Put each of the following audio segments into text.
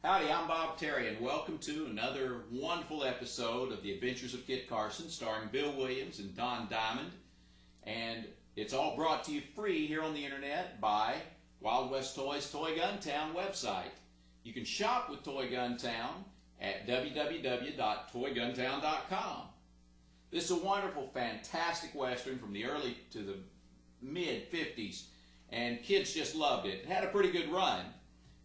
Howdy, I'm Bob Terry, and welcome to another wonderful episode of The Adventures of Kit Carson, starring Bill Williams and Don Diamond. And it's all brought to you free here on the internet by Wild West Toys Toy Gun Town website. You can shop with Toy Gun Town at www.toyguntown.com. This is a wonderful, fantastic Western from the early to the mid-50s, and kids just loved it. It had a pretty good run,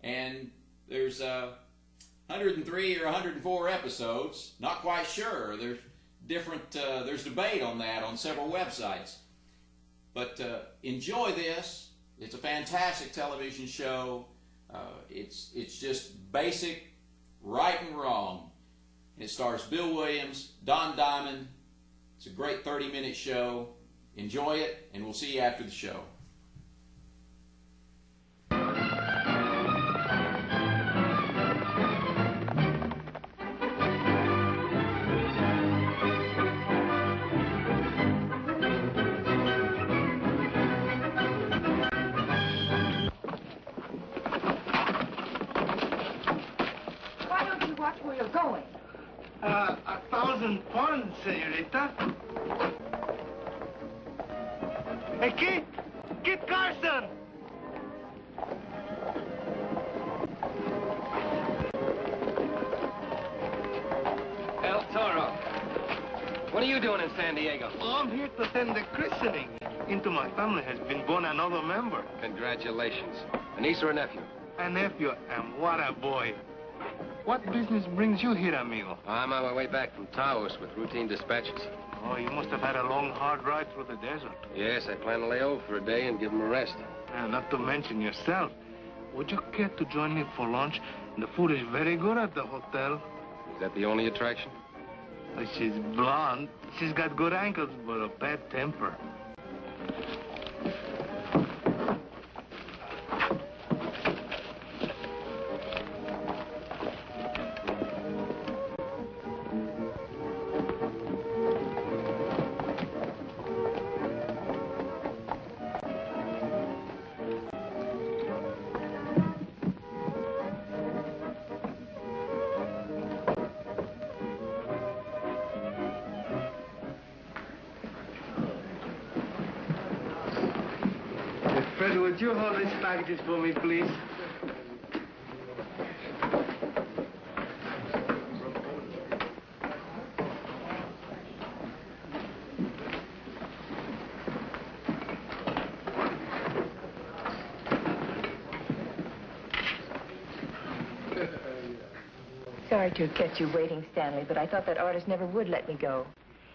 and there's 103 or 104 episodes. Not quite sure. There's different. There's debate on that on several websites. But enjoy this. It's a fantastic television show. It's just basic, right and wrong. It stars Bill Williams, Don Diamond. It's a great 30-minute show. Enjoy it, and we'll see you after the show. Where you're going? 1,000 pounds, senorita. Hey, Kit Carson! El Toro, what are you doing in San Diego? Oh, I'm here to attend the christening. Into my family has been born another member. Congratulations. A niece or a nephew? A nephew, and what a boy. What business brings you here, amigo? I'm on my way back from Taos with routine dispatches. Oh, you must have had a long, hard ride through the desert. Yes, I plan to lay over for a day and give him a rest. Not to mention yourself. Would you care to join me for lunch? The food is very good at the hotel. Is that the only attraction? She's blonde. She's got good ankles, but a bad temper. Fred, would you hold these packages for me, please? Sorry to have kept you waiting, Stanley, but I thought that artist never would let me go.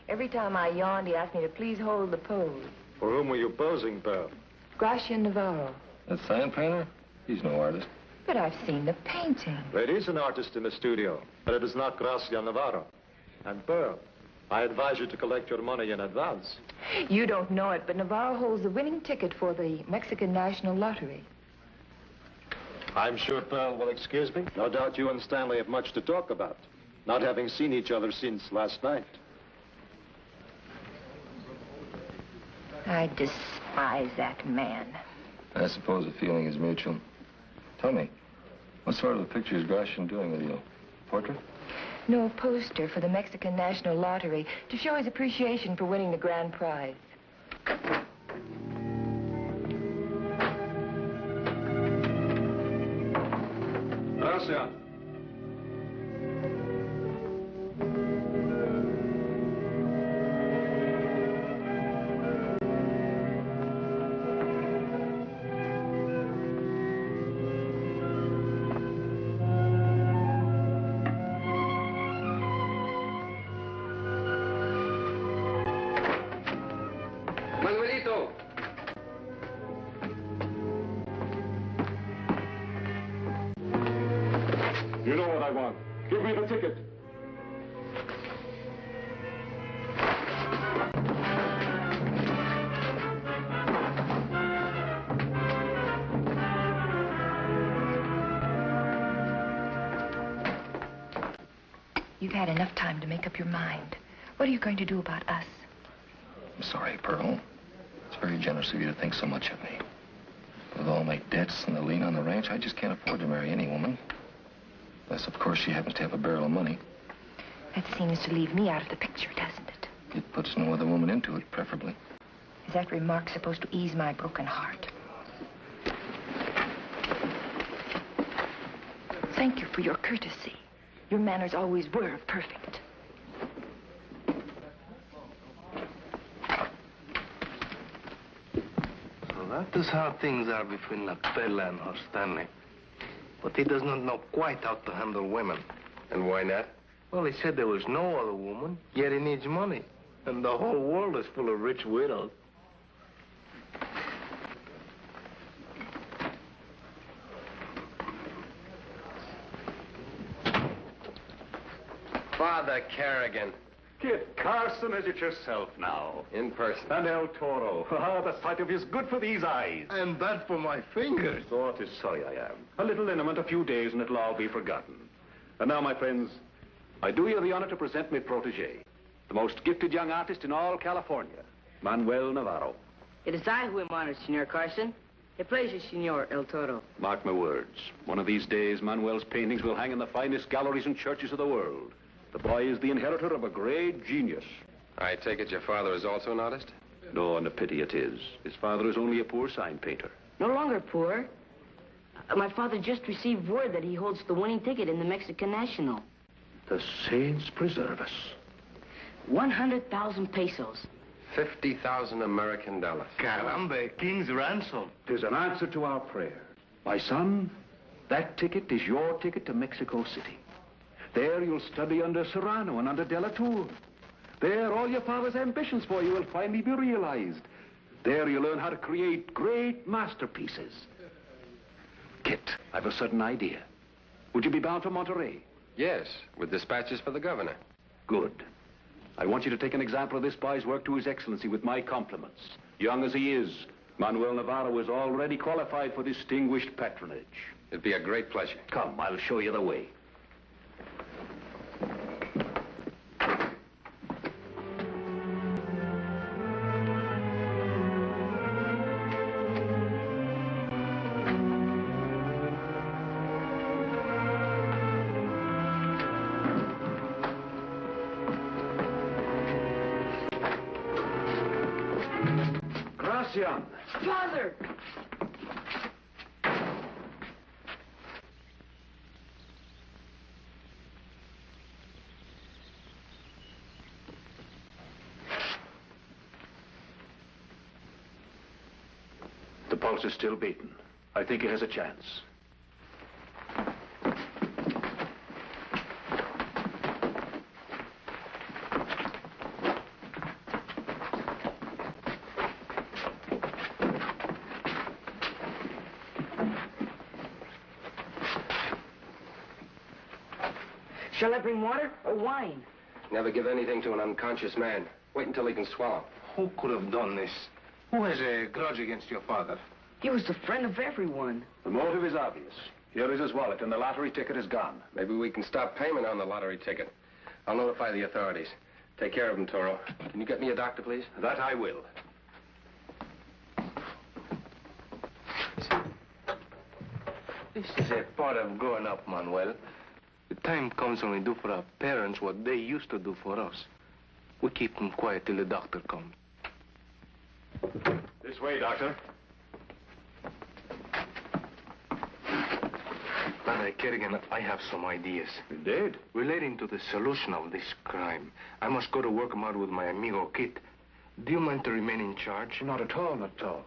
Every time I yawned, he asked me to please hold the pose. For whom were you posing, Pearl? Gracian Navarro. That sign painter? He's no artist. But I've seen the painting. There is an artist in the studio, but it is not Gracian Navarro. And Pearl, I advise you to collect your money in advance. You don't know it, but Navarro holds the winning ticket for the Mexican National Lottery. I'm sure Pearl will excuse me. No doubt you and Stanley have much to talk about, not having seen each other since last night. I despise that man. I suppose the feeling is mutual. Tell me, what sort of a picture is Gracian doing with you? Portrait? No, a poster for the Mexican National Lottery to show his appreciation for winning the grand prize. Gracian. Manuelito! You know what I want. Give me the ticket. You've had enough time to make up your mind. What are you going to do about us? I'm sorry, Pearl. It's very generous of you to think so much of me. With all my debts and the lien on the ranch, I just can't afford to marry any woman. Unless, of course, she happens to have a barrel of money. That seems to leave me out of the picture, doesn't it? It puts no other woman into it, preferably. Is that remark supposed to ease my broken heart? Thank you for your courtesy. Your manners always were perfect. So that is how things are between Lapella and her Stanley. But he does not know quite how to handle women. And why not? Well, he said there was no other woman, yet he needs money. And the whole world is full of rich widows. Father Kerrigan. Kid, Carson is it yourself now? In person. And El Toro. Ah, the sight of you is good for these eyes. And bad for my fingers. So it is sorry I am. A little liniment, a few days, and it'll all be forgotten. And now, my friends, I do you the honor to present my protege, the most gifted young artist in all California, Manuel Navarro. It is I who am honored, Senor Carson. A pleasure, Senor El Toro. Mark my words. One of these days, Manuel's paintings will hang in the finest galleries and churches of the world. The boy is the inheritor of a great genius. I take it your father is also an artist? No, and a pity it is. His father is only a poor sign painter. No longer poor. My father just received word that he holds the winning ticket in the Mexican National. The saints preserve us. 100,000 pesos. 50,000 American dollars. Caramba, king's ransom. Tis an answer to our prayer. My son, that ticket is your ticket to Mexico City. There you'll study under Serrano and under De La Tour. There all your father's ambitions for you will finally be realized. There you'll learn how to create great masterpieces. Kit, I've a sudden idea. Would you be bound for Monterey? Yes, with dispatches for the governor. Good. I want you to take an example of this boy's work to His Excellency with my compliments. Young as he is, Manuel Navarro is already qualified for distinguished patronage. It'd be a great pleasure. Come, I'll show you the way. Gracian. Father! The pulse is still beating. I think he has a chance. Shall I bring water or wine? Never give anything to an unconscious man. Wait until he can swallow. Who could have done this? Who has a grudge against your father? He was the friend of everyone. The motive is obvious. Here is his wallet, and the lottery ticket is gone. Maybe we can stop payment on the lottery ticket. I'll notify the authorities. Take care of him, Toro. Can you get me a doctor, please? That I will. This is a part of growing up, Manuel. The time comes when we do for our parents what they used to do for us. We keep them quiet till the doctor comes. This way, Doctor. Father Kerrigan, I have some ideas. Indeed. Relating to the solution of this crime. I must go to work them out with my amigo Kit. Do you mind to remain in charge? Not at all, not at all.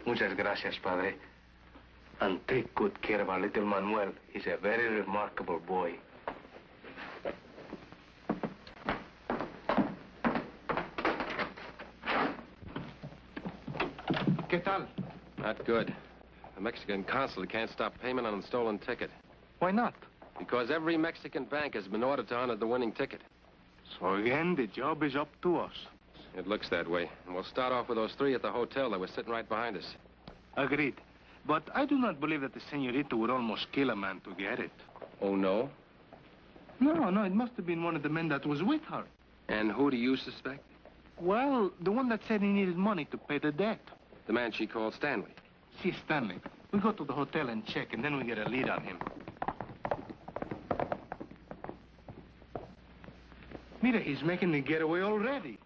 Muchas gracias, Padre. And take good care of our little Manuel. He's a very remarkable boy. ¿Qué tal? Not good. The Mexican consulate can't stop payment on a stolen ticket. Why not? Because every Mexican bank has been ordered to honor the winning ticket. So again, the job is up to us. It looks that way. And we'll start off with those three at the hotel that were sitting right behind us. Agreed. But I do not believe that the senorita would almost kill a man to get it. Oh, no? No, it must have been one of the men that was with her. And who do you suspect? Well, the one that said he needed money to pay the debt. The man she called Stanley. See, Stanley, we go to the hotel and check, and then we get a lead on him. Mira, he's making the getaway already.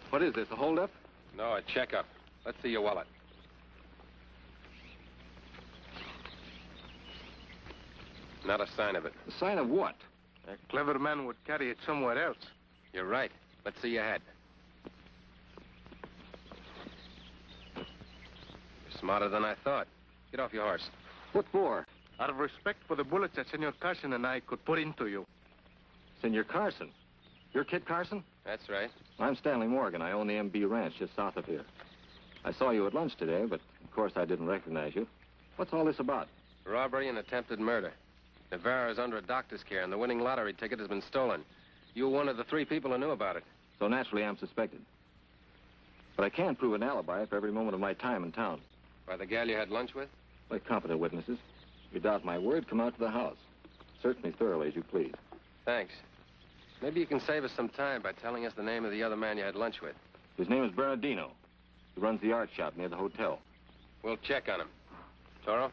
What is this, a holdup? No, a checkup. Let's see your wallet. Not a sign of it. A sign of what? A clever man would carry it somewhere else. You're right. Let's see your head. You're smarter than I thought. Get off your horse. What for? Out of respect for the bullets that Senor Carson and I could put into you. Senor Carson. You're Kid Carson? That's right. I'm Stanley Morgan. I own the MB Ranch just south of here. I saw you at lunch today, but of course I didn't recognize you. What's all this about? Robbery and attempted murder. Navarro is under a doctor's care, and the winning lottery ticket has been stolen. You were one of the 3 people who knew about it. So naturally I'm suspected. But I can prove an alibi for every moment of my time in town. By the gal you had lunch with? Like competent witnesses. If you doubt my word, come out to the house. Search me thoroughly as you please. Thanks. Maybe you can save us some time by telling us the name of the other man you had lunch with. His name is Bernardino. He runs the art shop near the hotel. We'll check on him. Toro?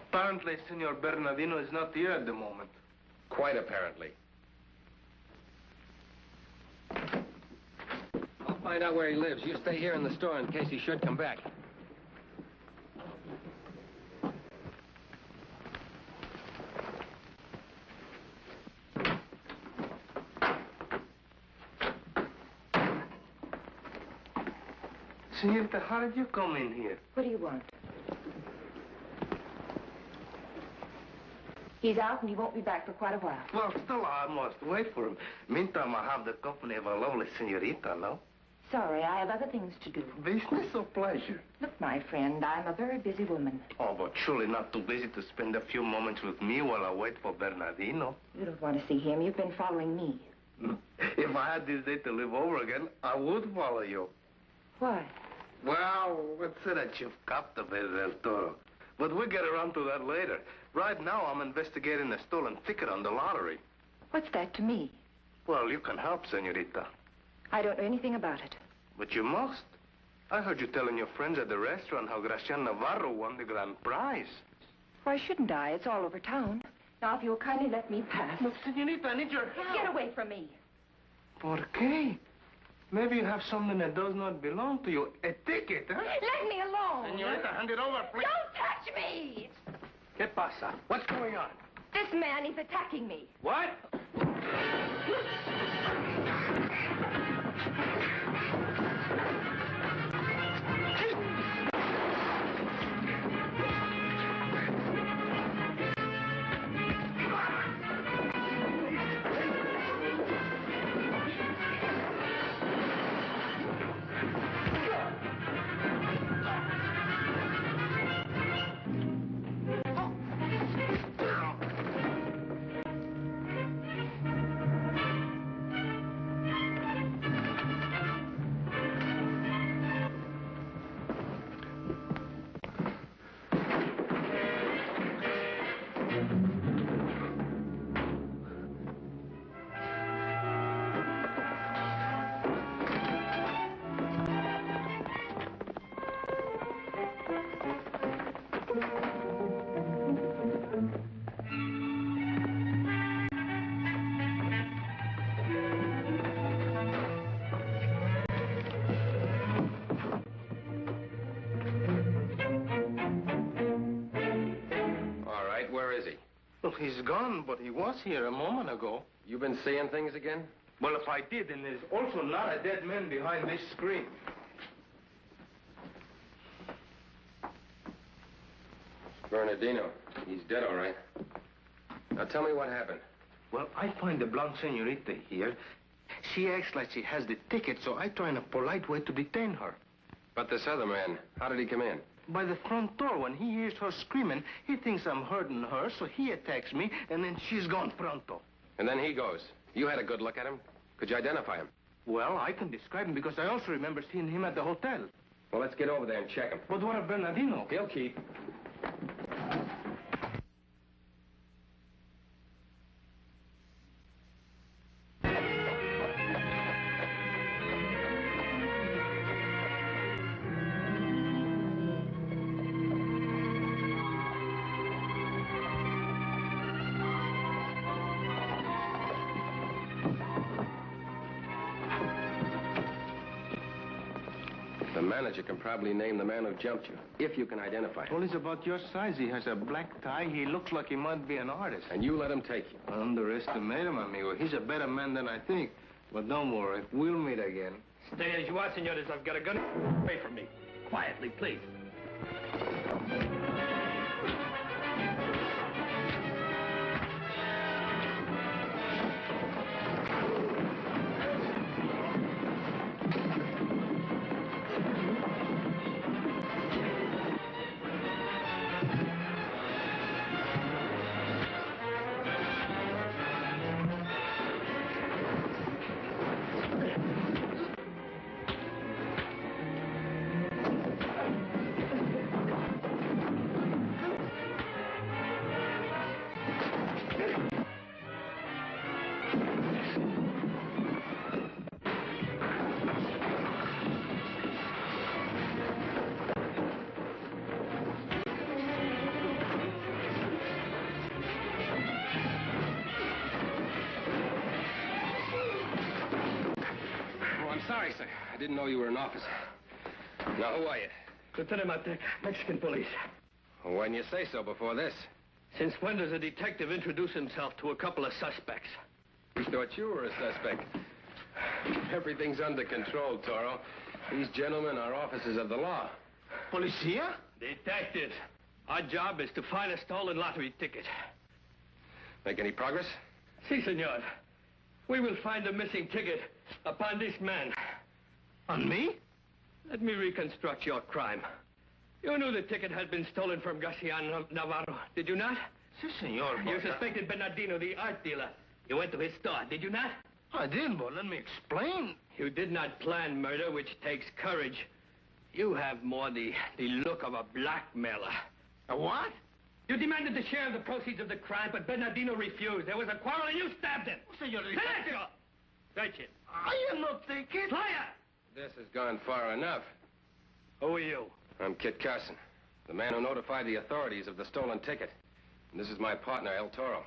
Apparently, Senor Bernardino is not here at the moment. Quite apparently. I'll find out where he lives. You stay here in the store in case he should come back. Senorita, how did you come in here? What do you want? He's out and he won't be back for quite a while. Well, still, I must wait for him. Meantime, I have the company of a lovely senorita, no? Sorry, I have other things to do. Business or pleasure? Look, my friend, I'm a very busy woman. Oh, but surely not too busy to spend a few moments with me while I wait for Bernardino. You don't want to see him. You've been following me. If I had this day to live over again, I would follow you. Why? Well, let's say that you've captivated El Toro. But we'll get around to that later. Right now, I'm investigating a stolen ticket on the lottery. What's that to me? Well, you can help, senorita. I don't know anything about it. But you must. I heard you telling your friends at the restaurant how Gracian Navarro won the grand prize. Why shouldn't I? It's all over town. Now, if you'll kindly let me pass. Look, senorita, I need your help. Get away from me. ¿Por qué? Maybe you have something that does not belong to you. A ticket, huh? Let me alone. Senorita, hand it over, please. Don't touch me. ¿Qué pasa? What's going on? This man, he's attacking me. What? Well, he's gone, but he was here a moment ago. You been seeing things again? Well, if I did, then there's also not a dead man behind this screen. Bernardino. He's dead, all right. Now tell me what happened. Well, I find the blonde senorita here. She acts like she has the ticket, so I try in a polite way to detain her. But this other man, how did he come in? By the front door, when he hears her screaming, he thinks I'm hurting her, so he attacks me, and then she's gone pronto. And then he goes. You had a good look at him. Could you identify him? Well, I can describe him because I also remember seeing him at the hotel. Well, let's get over there and check him. But what of Bernardino? He'll keep. The manager can probably name the man who jumped you, if you can identify him. Well, he's about your size. He has a black tie. He looks like he might be an artist. And you let him take you. Underestimate him, amigo. He's a better man than I think. But don't worry, we'll meet again. Stay as you are, senores. I've got a gun. Away from me. Quietly, please. Sorry, sir. I didn't know you were an officer. Now, who are you? Lieutenant Matek, Mexican police. Well, why didn't you say so before this? Since when does a detective introduce himself to a couple of suspects? We thought you were a suspect. Everything's under control, Toro. These gentlemen are officers of the law. Policia? Detectives. Our job is to find a stolen lottery ticket. Make any progress? Si, senor. We will find the missing ticket upon this man. On me? Let me reconstruct your crime. You knew the ticket had been stolen from Garcia Navarro, did you not? Si, senor. You suspected Bernardino, the art dealer. You went to his store, did you not? I did, but let me explain. You did not plan murder, which takes courage. You have more the look of a blackmailer. A what? You demanded the share of the proceeds of the crime, but Bernardino refused. There was a quarrel and you stabbed him. Senor, Silencio! Search it. I am not thinking. Liar! This has gone far enough. Who are you? I'm Kit Carson, the man who notified the authorities of the stolen ticket. And this is my partner, El Toro.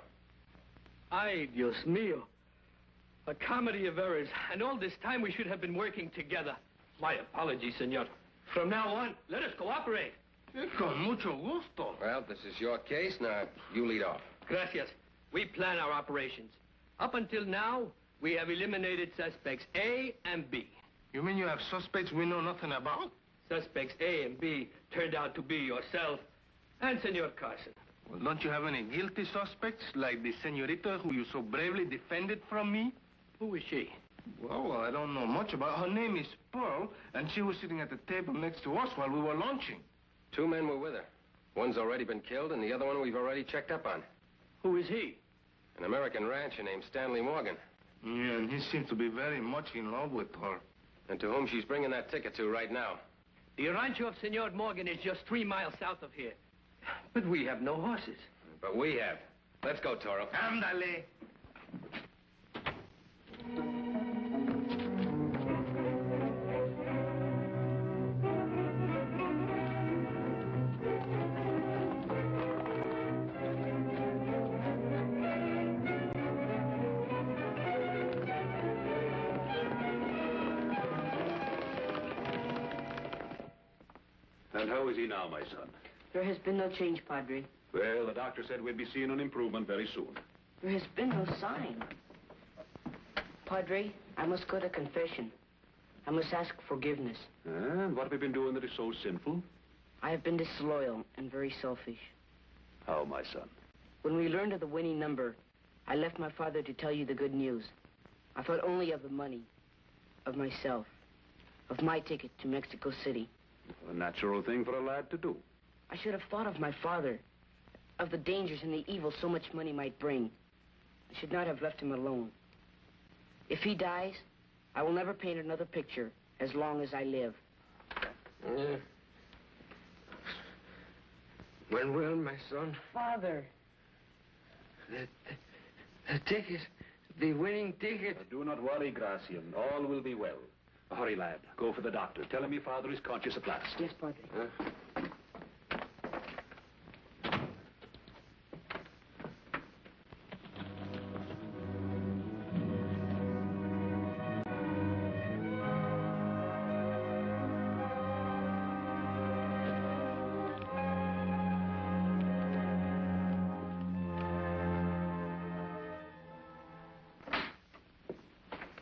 Ay, Dios mío. A comedy of errors. And all this time we should have been working together. My apologies, senor. From now on, let us cooperate. Con mucho gusto. Well, this is your case. Now, you lead off. Gracias. We plan our operations. Up until now, we have eliminated suspects A and B. You mean you have suspects we know nothing about? Suspects A and B turned out to be yourself and Senor Carson. Well, don't you have any guilty suspects, like the senorita who you so bravely defended from me? Who is she? Well, I don't know much about her. Her name is Pearl, and she was sitting at the table next to us while we were lunching. 2 men were with her. One's already been killed, and the other one we've already checked up on. Who is he? An American rancher named Stanley Morgan. Yeah, and he seems to be very much in love with her. And to whom she's bringing that ticket to right now. The rancho of Senor Morgan is just 3 miles south of here. But we have no horses. But we have. Let's go, Toro. Ándale. And how is he now, my son? There has been no change, Padre. Well, the doctor said we'd be seeing an improvement very soon. There has been no sign. Padre, I must go to confession. I must ask forgiveness. And what have you been doing that is so sinful? I have been disloyal and very selfish. How, my son? When we learned of the winning number, I left my father to tell you the good news. I thought only of the money, of myself, of my ticket to Mexico City. A natural thing for a lad to do. I should have thought of my father, of the dangers and the evil so much money might bring. I should not have left him alone. If he dies, I will never paint another picture as long as I live. Manuel, my son. Father. The ticket, the winning ticket. Do not worry, Gracian. All will be well. Hurry, lad. Go for the doctor. Tell him your father is conscious at last. Yes, Padre.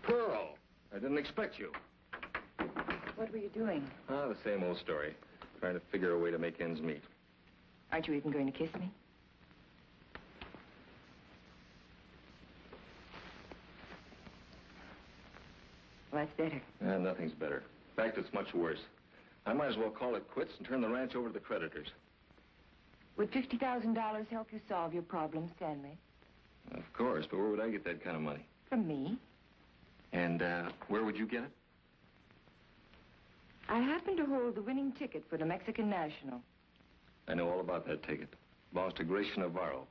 Pearl, I didn't expect you. What were you doing? Ah, the same old story. Trying to figure a way to make ends meet. Aren't you even going to kiss me? Well, that's better. Nothing's better. In fact, it's much worse. I might as well call it quits and turn the ranch over to the creditors. Would $50,000 help you solve your problem, Stanley? Of course, but where would I get that kind of money? From me. And, where would you get it? I happen to hold the winning ticket for the Mexican National. I know all about that ticket. Belongs to Gracia Navarro.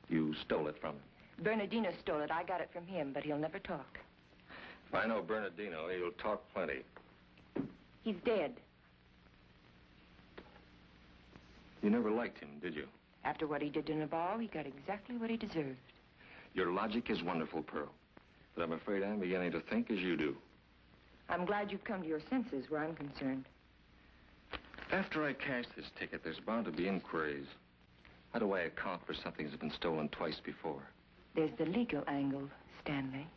You stole it from him. Bernardino stole it. I got it from him, but he'll never talk. If I know Bernardino, he'll talk plenty. He's dead. You never liked him, did you? After what he did to Navarro, he got exactly what he deserved. Your logic is wonderful, Pearl. But I'm afraid I'm beginning to think as you do. I'm glad you've come to your senses where I'm concerned. After I cash this ticket, there's bound to be inquiries. How do I account for something that's been stolen twice before? There's the legal angle, Stanley.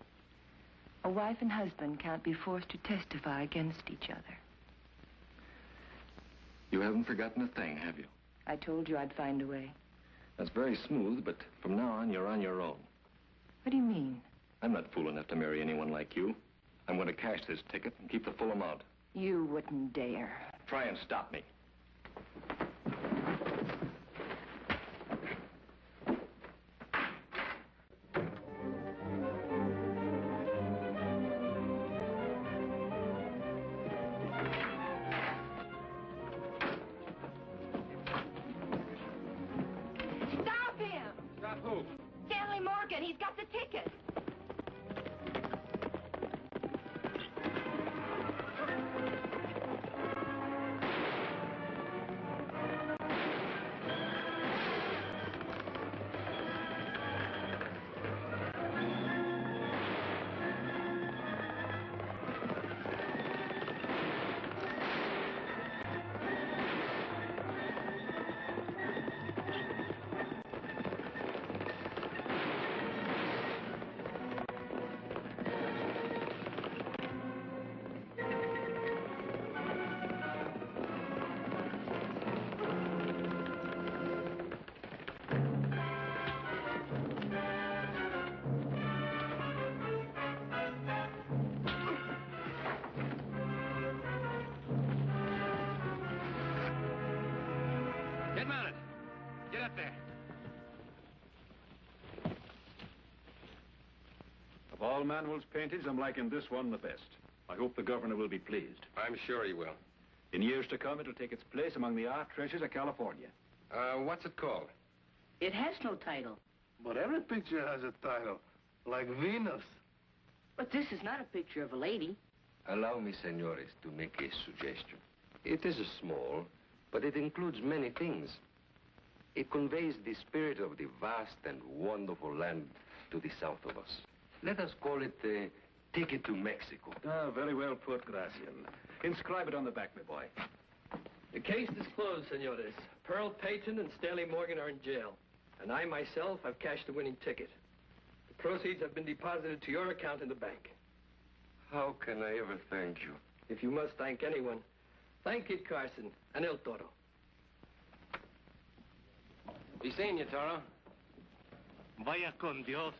A wife and husband can't be forced to testify against each other. You haven't forgotten a thing, have you? I told you I'd find a way. That's very smooth, but from now on, you're on your own. What do you mean? I'm not fool enough to marry anyone like you. I'm going to cash this ticket and keep the full amount. You wouldn't dare. Try and stop me. Stop him! Stop who? Stanley Morgan, he's got the ticket. Get mounted. Get up there. Of all Manuel's paintings, I'm liking this one the best. I hope the governor will be pleased. I'm sure he will. In years to come, it'll take its place among the art treasures of California. What's it called? It has no title. But every picture has a title, like Venus. But this is not a picture of a lady. Allow me, senores, to make a suggestion. It is small, but it includes many things. It conveys the spirit of the vast and wonderful land to the south of us. Let us call it the Ticket to Mexico. Ah, very well put, Gracian. Inscribe it on the back, my boy. The case is closed, senores. Pearl Peyton and Stanley Morgan are in jail. And I myself have cashed the winning ticket. The proceeds have been deposited to your account in the bank. How can I ever thank you? If you must thank anyone, thank Kid Carson and El Toro. Be seeing you, Toro. Vaya con Dios.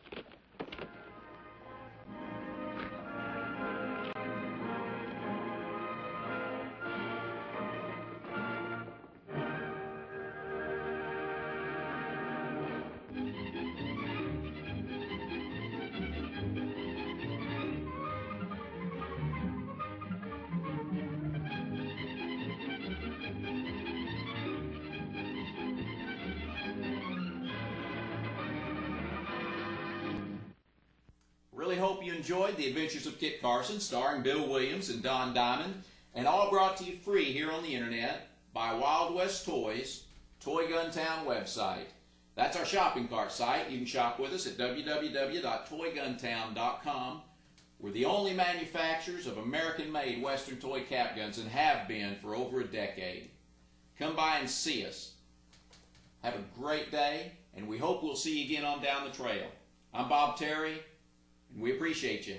Really hope you enjoyed The Adventures of Kit Carson, starring Bill Williams and Don Diamond, and all brought to you free here on the internet by Wild West Toys, Toy Gun Town website. That's our shopping cart site. You can shop with us at www.toyguntown.com. We're the only manufacturers of American-made Western toy cap guns and have been for over a decade. Come by and see us. Have a great day, and we hope we'll see you again on Down the Trail. I'm Bob Terry, and we appreciate you.